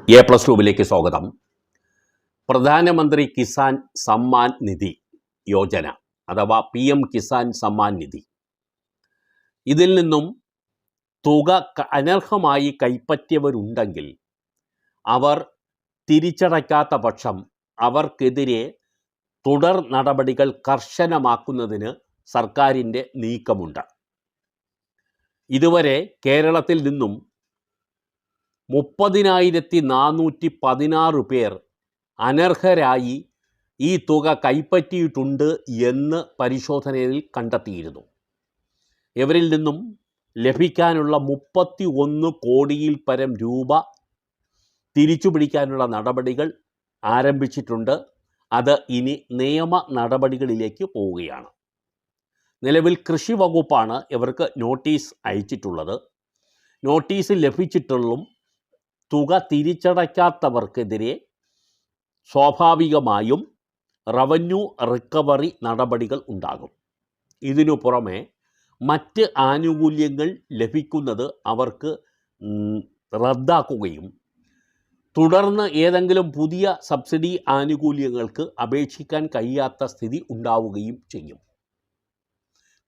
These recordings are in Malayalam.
A+2 സ്വാഗതം. പ്രധാനമന്ത്രി കിസാൻ സമ്മാൻ നിധി യോജന അഥവാ PM കിസാൻ സമ്മാൻ നിധി, ഇതിൽ നിന്നും തുക അനർഹമായി കൈപ്പറ്റിയവരുണ്ടെങ്കിൽ അവർ തിരിച്ചടയ്ക്കാത്ത പക്ഷം അവർക്കെതിരെ തുടർ നടപടികൾ കർശനമാക്കുന്നതിന് സർക്കാരിൻ്റെ നീക്കമുണ്ട്. ഇതുവരെ കേരളത്തിൽ നിന്നും 30,416 പേർ അനർഹരായി ഈ തുക കൈപ്പറ്റിയിട്ടുണ്ട് എന്ന് പരിശോധനയിൽ കണ്ടെത്തിയിരുന്നു. ഇവരിൽ നിന്നും ലഭിക്കാനുള്ള 31 കോടിയിൽ പരം രൂപ തിരിച്ചുപിടിക്കാനുള്ള നടപടികൾ ആരംഭിച്ചിട്ടുണ്ട്. അത് ഇനി നിയമ നടപടികളിലേക്ക് പോവുകയാണ്. നിലവിൽ കൃഷി വകുപ്പാണ് ഇവർക്ക് നോട്ടീസ് അയച്ചിട്ടുള്ളത്. നോട്ടീസ് ലഭിച്ചിട്ടുള്ളും തുക തിരിച്ചടയ്ക്കാത്തവർക്കെതിരെ സ്വാഭാവികമായും റവന്യൂ റിക്കവറി നടപടികൾ ഉണ്ടാകും. ഇതിനു പുറമെ മറ്റ് ആനുകൂല്യങ്ങൾ ലഭിക്കുന്നത് അവർക്ക് റദ്ദാക്കുകയും തുടർന്ന് ഏതെങ്കിലും പുതിയ സബ്സിഡി ആനുകൂല്യങ്ങൾക്ക് അപേക്ഷിക്കാൻ കഴിയാത്ത സ്ഥിതി ഉണ്ടാവുകയും ചെയ്യും.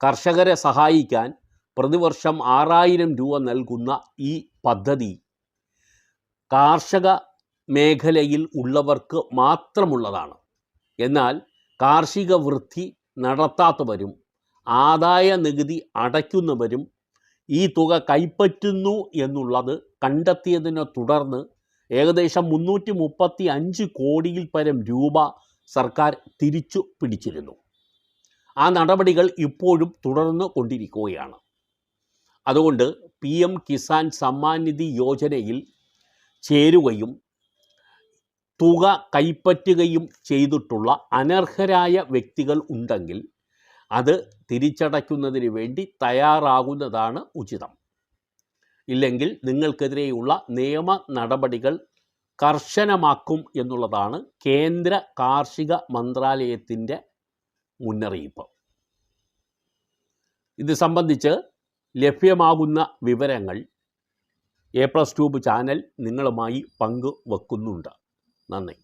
കർഷകരെ സഹായിക്കാൻ പ്രതിവർഷം 6,000 രൂപ നൽകുന്ന ഈ പദ്ധതി കാർഷിക മേഖലയിൽ ഉള്ളവർക്ക് മാത്രമുള്ളതാണ്. എന്നാൽ കാർഷിക വൃത്തി നടത്താത്തവരും ആദായ നികുതി അടയ്ക്കുന്നവരും ഈ തുക കൈപ്പറ്റുന്നു എന്നുള്ളത് കണ്ടെത്തിയതിനെ തുടർന്ന് ഏകദേശം 335 കോടിയിൽ പരം രൂപ സർക്കാർ തിരിച്ചു പിടിച്ചിരുന്നു. ആ നടപടികൾ ഇപ്പോഴും തുടർന്നു കൊണ്ടിരിക്കുകയാണ്. അതുകൊണ്ട് PM കിസാൻ സമ്മാൻ നിധി യോജനയിൽ ചേരുകയും തുക കൈപ്പറ്റുകയും ചെയ്തിട്ടുള്ള അനർഹരായ വ്യക്തികൾ ഉണ്ടെങ്കിൽ അത് തിരിച്ചടയ്ക്കുന്നതിന് വേണ്ടി തയ്യാറാകുന്നതാണ് ഉചിതം. ഇല്ലെങ്കിൽ നിങ്ങൾക്കെതിരെയുള്ള നിയമ നടപടികൾ കർശനമാക്കും എന്നുള്ളതാണ് കേന്ദ്ര കാർഷിക മന്ത്രാലയത്തിൻ്റെ മുന്നറിയിപ്പ്. ഇത് സംബന്ധിച്ച് ലഭ്യമാകുന്ന വിവരങ്ങൾ A+2 ചാനൽ നിങ്ങളുമായി പങ്കുവെക്കുന്നുണ്ട്. നന്ദി.